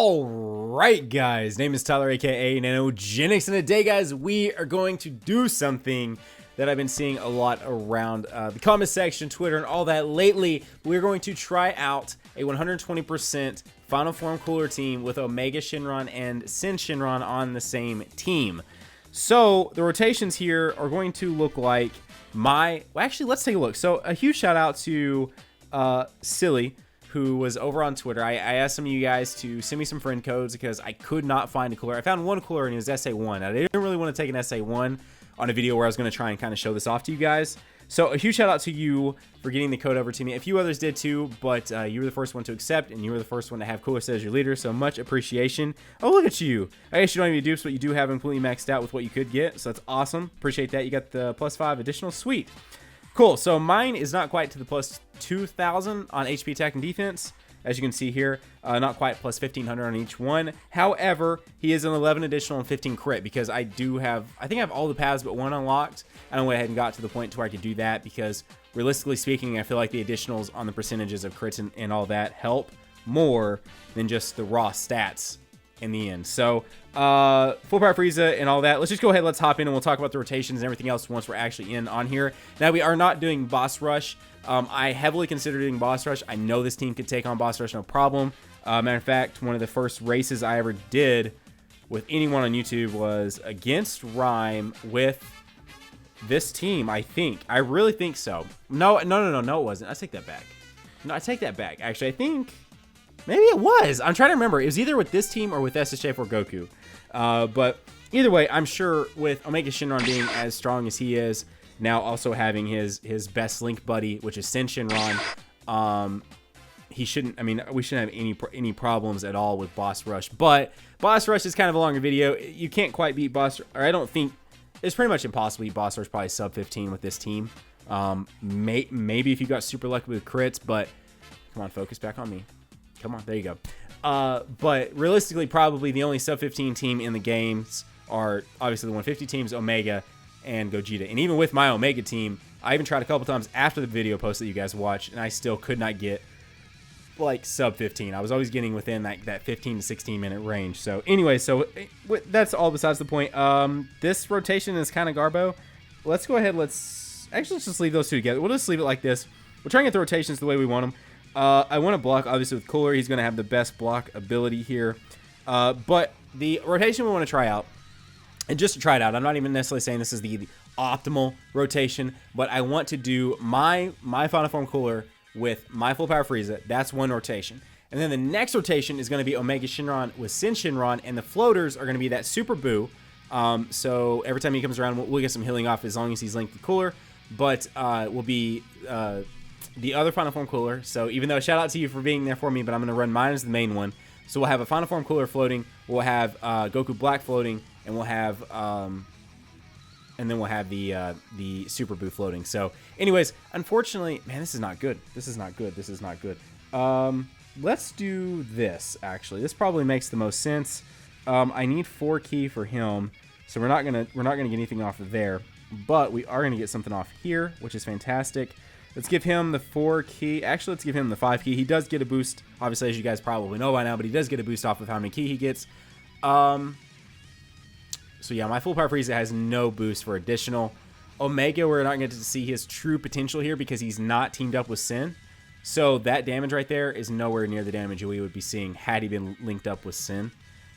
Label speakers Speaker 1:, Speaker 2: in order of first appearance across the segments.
Speaker 1: All right, guys. Name is Tyler, aka Nanogenix, and today, guys, we are going to do something that I've been seeing a lot around the comment section, Twitter, and all that lately. We're going to try out a 120% Final Form Cooler team with Omega Shenron and Sin Shenron on the same team. So the rotations here are going to look like well, actually, let's take a look. So a huge shout out to Silly, who was over on Twitter. I asked some of you guys to send me some friend codes because I could not find a cooler. I found one cooler and it was SA1. I didn't really want to take an SA1 on a video where I was going to try and kind of show this off to you guys. So a huge shout out to you for getting the code over to me. A few others did too, but you were the first one to accept and you were the first one to have Cooler as your leader. So much appreciation. Oh, look at you. I guess you don't even dupes, but you do have them completely maxed out with what you could get. So that's awesome. Appreciate that. You got the +5 additional. Sweet. Cool. So mine is not quite to the plus 2,000 on HP attack and defense. As you can see here, not quite plus 1,500 on each one. However, he is an 11 additional and 15 crit because I think I have all the paths but one unlocked. I went ahead and got to the point to where I could do that because realistically speaking, I feel like the additionals on the percentages of crits and all that help more than just the raw stats in the end. So full power Frieza and all that. Let's just go ahead, let's hop in and we'll talk about the rotations and everything else once we're actually in on here. Now, we are not doing boss rush. I heavily considered doing boss rush. I know this team could take on boss rush no problem. Matter of fact, one of the first races I ever did with anyone on YouTube was against Rhyme with this team. I really think so. No, it wasn't. I take that back. No, I take that back. Actually, I think maybe it was. I'm trying to remember. It was either with this team or with SSJ4 Goku. But either way, I'm sure with Omega Shenron being as strong as he is, now also having his best Link buddy, which is Sin Shenron, we shouldn't have any problems at all with boss rush. But boss rush is kind of a longer video. You can't quite beat boss, or I don't think it's pretty much impossible to beat boss rush, probably sub 15 with this team. Maybe if you got super lucky with crits, but come on, focus back on me. Come on, there you go. But realistically, probably the only sub 15 team in the games are obviously the 150 teams, Omega and Gogeta. And even with my Omega team, I even tried a couple times after the video post that you guys watched, and I still could not get like sub 15. I was always getting within that 15 to 16 minute range. So anyway, so that's all besides the point. This rotation is kind of garbo. Let's go ahead. Let's just leave those two together. We'll just leave it like this. We'll try and get the rotations the way we want them. I want to block, obviously, with Cooler. He's going to have the best block ability here. But the rotation we want to try out, and just to try it out, I'm not even necessarily saying this is the optimal rotation, but I want to do my Final Form Cooler with my full power Frieza. That's one rotation. And then the next rotation is going to be Omega Shenron with Sin Shenron, and the floaters are going to be that Super Boo. So every time he comes around, we'll get some healing off as long as he's linked to Cooler. But will be the other Final Form Cooler. So even though shout out to you for being there for me, but I'm going to run mine as the main one. So we'll have a Final Form Cooler floating. We'll have Goku Black floating, and we'll have the Super Boo floating. So anyways, unfortunately, man, this is not good. This is not good. Let's do this. Actually, this probably makes the most sense. I need 4 ki for him, so we're not gonna get anything off of there, but we are gonna get something off here, which is fantastic. Let's give him the 4 ki. Actually, let's give him the 5 ki. He does get a boost, obviously, as you guys probably know by now, but he does get a boost off of how many ki he gets. So yeah, my full power Frieza has no boost for additional. Omega, we're not going to see his true potential here because he's not teamed up with Sin. So that damage right there is nowhere near the damage we would be seeing had he been linked up with Sin.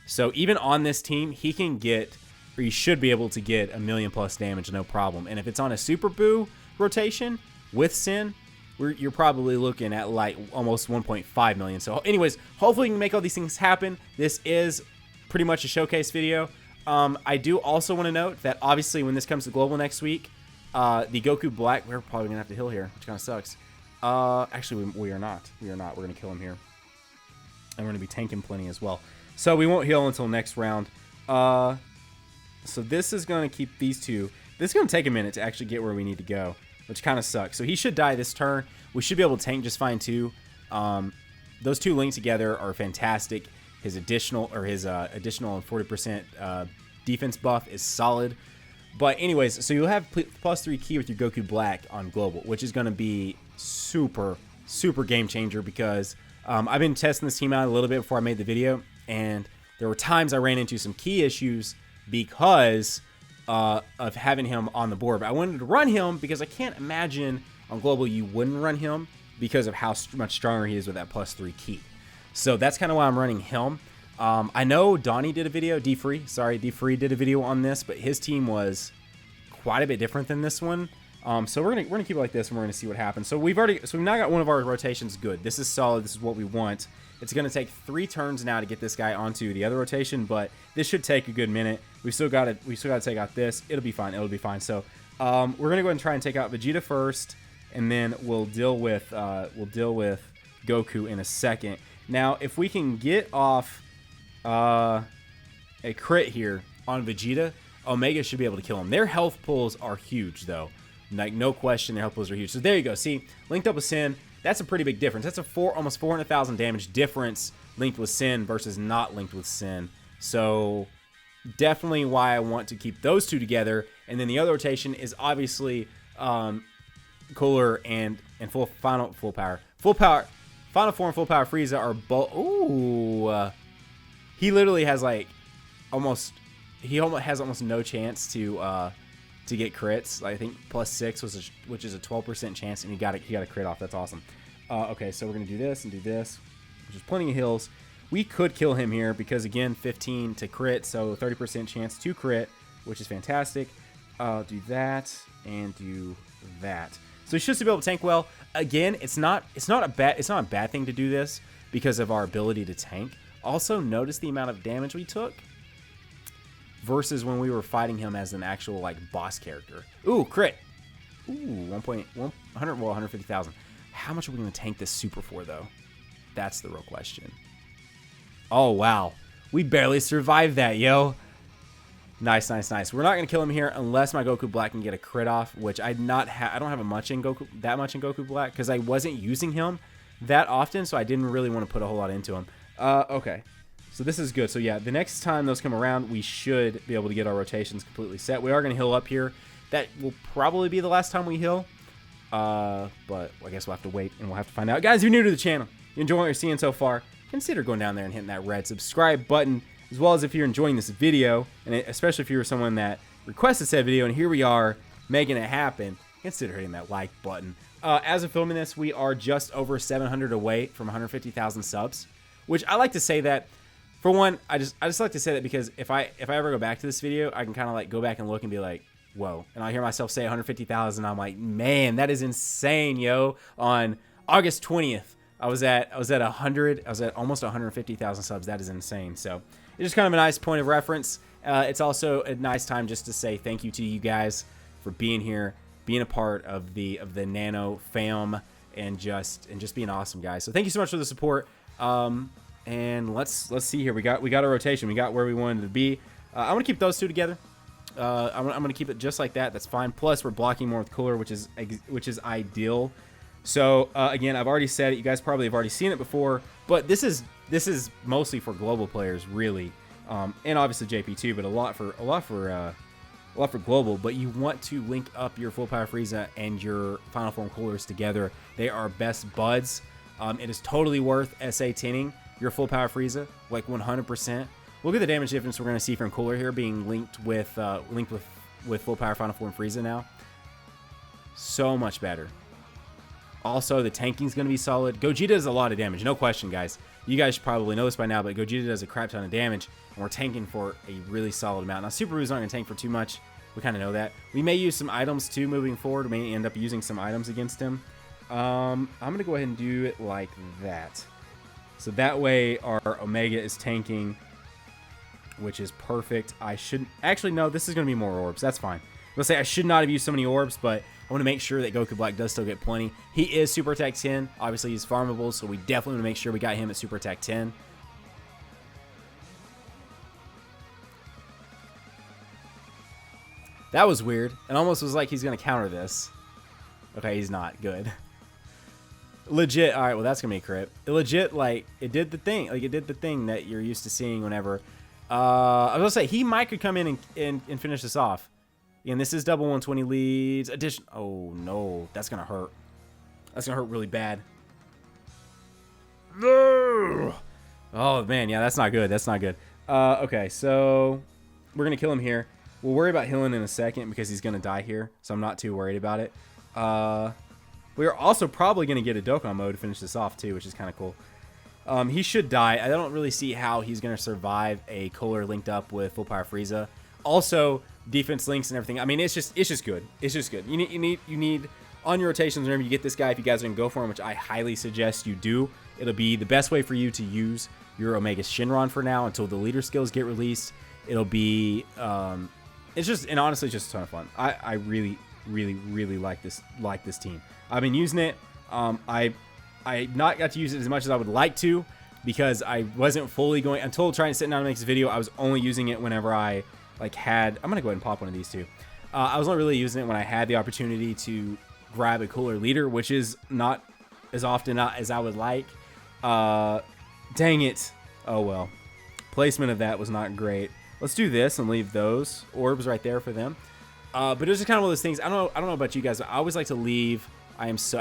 Speaker 1: So even on this team, he can get, or he should be able to get 1,000,000+ damage, no problem. And if it's on a Super Boo rotation with Sin, you're probably looking at like almost 1.5 million. So anyways, hopefully we can make all these things happen. This is pretty much a showcase video. I do also want to note that obviously when this comes to global next week, the Goku Black, we're probably gonna have to heal here, which kind of sucks. Actually, we are not. We're gonna kill him here, and we're gonna be tanking plenty as well. So we won't heal until next round. So this is gonna keep these two. This is gonna take a minute to actually get where we need to go, which kind of sucks. So he should die this turn. We should be able to tank just fine too. Those two linked together are fantastic. His additional and 40% defense buff is solid. But anyways, so you'll have +3 ki with your Goku Black on global, which is going to be super game changer because I've been testing this team out a little bit before I made the video, And there were times I ran into some key issues because of having him on the board. But I wanted to run him because I can't imagine on global you wouldn't run him because of how much stronger he is with that +3 key. So that's kind of why I'm running him. I know Donnie did a video, D-Free did a video on this, but his team was quite a bit different than this one. So we're gonna keep it like this, and we're gonna see what happens. So we've now got one of our rotations good. This is solid. This is what we want. It's gonna take 3 turns now to get this guy onto the other rotation, but this should take a good minute. We still got to take out this. It'll be fine. It'll be fine. So we're gonna go ahead and try and take out Vegeta first, and then we'll deal with Goku in a second. Now, if we can get off a crit here on Vegeta, Omega should be able to kill him. Their health pulls are huge, though. Like, no question, their health pulls are huge. So there you go. See, linked up with Sin, that's a pretty big difference. That's a almost 400,000 damage difference linked with Sin versus not linked with Sin. So definitely why I want to keep those two together. And then the other rotation is obviously Cooler and Final Form Full Power Frieza are both. Ooh, he literally has like almost no chance to get crits. I think +6 which is a 12% chance, and he got a crit off. That's awesome. Okay, so we're gonna do this and do this, which is plenty of heals. We could kill him here because again, 15 to crit, so 30% chance to crit, which is fantastic. Do that and do that. So he should be able to tank well. Again, it's not a bad thing to do this because of our ability to tank. Also, notice the amount of damage we took versus when we were fighting him as an actual like boss character. Ooh, crit. Ooh, 150,000. How much are we going to tank this super for though? That's the real question. Oh wow, we barely survived that, yo. Nice. We're not going to kill him here unless my Goku Black can get a crit off, which I don't have that much in Goku Black because I wasn't using him that often, so I didn't really want to put a whole lot into him. Okay, so this is good. So yeah, the next time those come around, we should be able to get our rotations completely set. We are going to heal up here. That will probably be the last time we heal, but I guess we'll have to wait and we'll have to find out. Guys, if you're new to the channel, you enjoy what you're seeing so far, consider going down there and hitting that red subscribe button. As well as if you're enjoying this video, and especially if you're someone that requested said video, and here we are making it happen, consider hitting that like button. As of filming this, we are just over 700 away from 150,000 subs, which I like to say that. For one, I just like to say that because if I ever go back to this video, I can kind of like go back and look and be like, whoa, and I hear myself say 150,000, I'm like, man, that is insane, yo. On August 20th, I was at almost 150,000 subs. That is insane. So it's just kind of a nice point of reference. It's also a nice time just to say thank you to you guys for being here, being a part of the Nano fam, and just being awesome, guys. So thank you so much for the support. And let's see here. We got a rotation. We got where we wanted to be. I want to keep those two together. I'm going to keep it just like that. That's fine. Plus, we're blocking more with Cooler, which is ideal. So again, I've already said it. You guys probably have already seen it before, but this is mostly for global players, really, and obviously JP too, but a lot for global. But you want to link up your Full Power Frieza and your Final Form Coolers together. They are best buds. It is totally worth SA10ing your Full Power Frieza, like 100%. Look at the damage difference we're going to see from Cooler here being linked with Full Power Final Form Frieza now. So much better. Also, the tanking is going to be solid. Gogeta does a lot of damage, no question, guys. You guys should probably know this by now, but Gogeta does a crap ton of damage, and we're tanking for a really solid amount. Now, Super Buu's not going to tank for too much. We kind of know that. We may use some items, too, moving forward. We may end up using some items against him. I'm going to go ahead and do it like that. So that way, our Omega is tanking, which is perfect. I shouldn't... Actually, no, this is going to be more orbs. That's fine. Let's say I should not have used so many orbs, but I want to make sure that Goku Black does still get plenty. He is Super Attack 10. Obviously, he's farmable, so we definitely want to make sure we got him at Super Attack 10. That was weird. It almost was like he's going to counter this. Okay, he's not. Good. Legit. All right, well, that's going to be a crit. Legit, like, it did the thing. Like, it did the thing that you're used to seeing whenever. I was going to say, he might could come in and finish this off. And this is double 120 leads. Addition. Oh, no. That's going to hurt. That's going to hurt really bad. No! Oh, man. Yeah, that's not good. That's not good. Okay, so we're going to kill him here. We'll worry about healing in a second because he's going to die here, so I'm not too worried about it. We're also probably going to get a Dokkan mode to finish this off, too, which is kind of cool. He should die. I don't really see how he's going to survive a Cooler linked up with Full Power Frieza. Also, defense links and everything. I mean, it's just good. It's just good. You need on your rotations whenever you get this guy, if you guys are going to go for him, which I highly suggest you do, it'll be the best way for you to use your Omega Shenron for now until the leader skills get released. It'll be, it's just, and honestly, it's just a ton of fun. I really like this team. I've been using it. I not got to use it as much as I would like to because I wasn't fully going, until trying to sit down and make this video, I was only using it whenever I had, I'm going to go ahead and pop one of these too. I was not really using it when I had the opportunity to grab a Cooler leader, which is not as often as I would like. Dang it. Oh well. Placement of that was not great. Let's do this and leave those orbs right there for them. But it was just kind of one of those things. I don't know about you guys, but I always like to leave. I'm so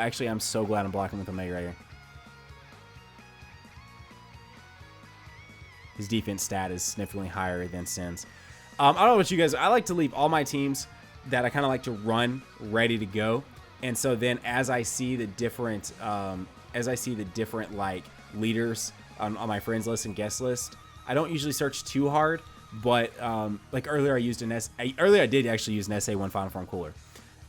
Speaker 1: glad I'm blocking with Omega right here. His defense stat is significantly higher than Sin's. I don't know about you guys. I like to leave all my teams that I kind of like to run ready to go. And so then as I see the different like leaders on my friends list and guest list, I don't usually search too hard. But like earlier, I did actually use an SA1 Final Form Cooler,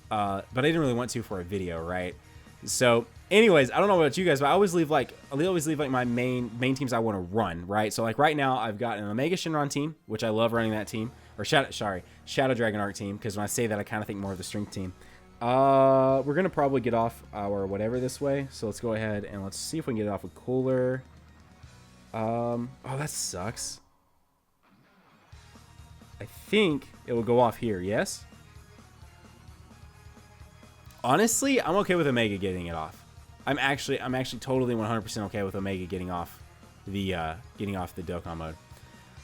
Speaker 1: but I didn't really want to for a video, right? So, anyways, I don't know about you guys, but I always leave like my main teams I want to run, right? So like right now, I've got an Omega Shenron team, which I love running that team, or Shadow Dragon Arc team, because when I say that, I kind of think more of the strength team. We're gonna probably get off our whatever this way, so let's go ahead and let's see if we can get it off with Cooler. Oh, that sucks. I think it will go off here, yes? Honestly, I'm okay with Omega getting it off. I'm actually totally 100% okay with Omega getting off the Dokkan mode.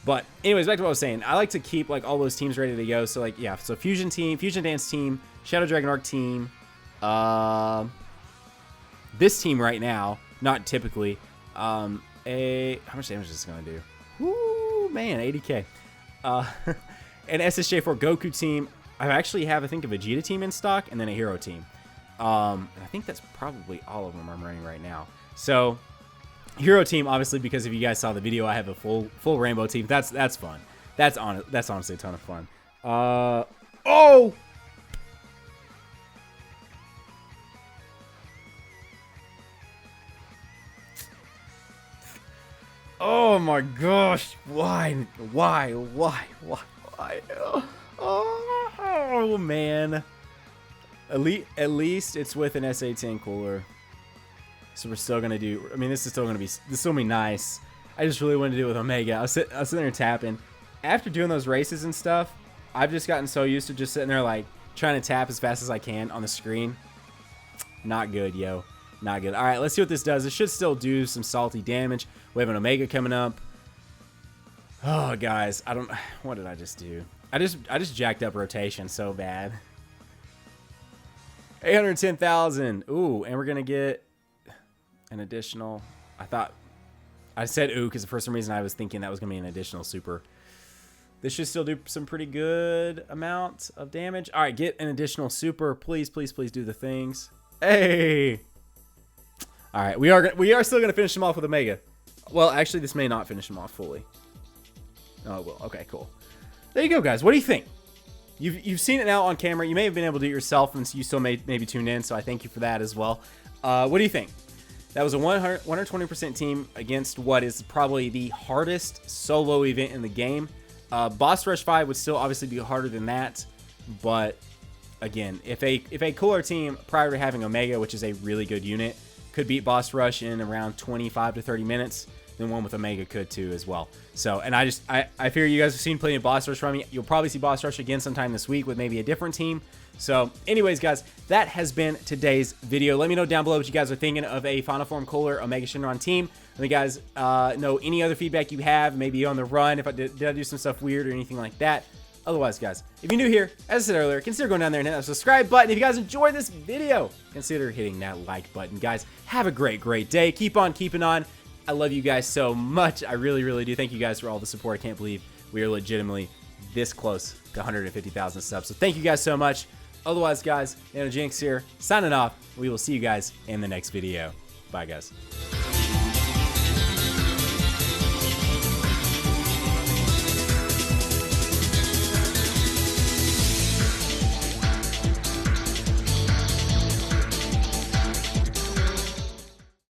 Speaker 1: But anyways, back to what I was saying. I like to keep like all those teams ready to go. So like yeah, so Fusion team, Fusion Dance team, Shadow Dragon Arc team, this team right now, not typically. How much damage is this gonna do? Woo, man, 80k. An SSJ4 Goku team. I actually have, I think, a Vegeta team in stock, and then a Hero team. And I think that's probably all of them I'm running right now. So, Hero team, obviously, because if you guys saw the video, I have a full Rainbow team. That's fun. That's honestly a ton of fun. Oh! Oh my gosh! Why? Oh man! At least it's with an SA10 Cooler, so we're still gonna do. I mean, this is still gonna be nice. I just really wanted to do it with Omega. I was sitting there tapping. After doing those races and stuff, I've just gotten so used to just sitting there like trying to tap as fast as I can on the screen. Not good, yo. Not good. All right, let's see what this does. It should still do some salty damage. We have an Omega coming up. Oh, guys, what did I just do? I just jacked up rotation so bad. 810,000. Ooh, and we're gonna get an additional. I said ooh because for some reason I was thinking that was gonna be an additional super. This should still do some pretty good amount of damage. All right, get an additional super, please, please, please do the things. Hey. All right, we are still gonna finish him off with Omega. Well, actually, this may not finish him off fully. Oh, well, okay, cool. There you go, guys. What do you think? You've seen it now on camera. You may have been able to do it yourself, and you still maybe tuned in. So I thank you for that as well. What do you think? That was a 120% team against what is probably the hardest solo event in the game. Boss Rush 5 would still obviously be harder than that, but again, if a cooler team prior to having Omega, which is a really good unit, could beat Boss Rush in around 25 to 30 minutes, then one with Omega could too as well. So, and I figure you guys have seen plenty of Boss Rush from me. You'll probably see Boss Rush again sometime this week with maybe a different team. So anyways, guys, that has been today's video. Let me know down below what you guys are thinking of a Final Form Cooler Omega Shenron team. Let me guys know any other feedback you have, maybe on the run, if I did I do some stuff weird or anything like that. Otherwise, guys, if you're new here, as I said earlier, consider going down there and hitting that subscribe button. If you guys enjoyed this video, consider hitting that like button. Guys, have a great day. Keep on keeping on. I love you guys so much. I really, really do. Thank you guys for all the support. I can't believe we are legitimately this close to 150,000 subs. So thank you guys so much. Otherwise, guys, Nanogenix here, signing off. We will see you guys in the next video. Bye, guys.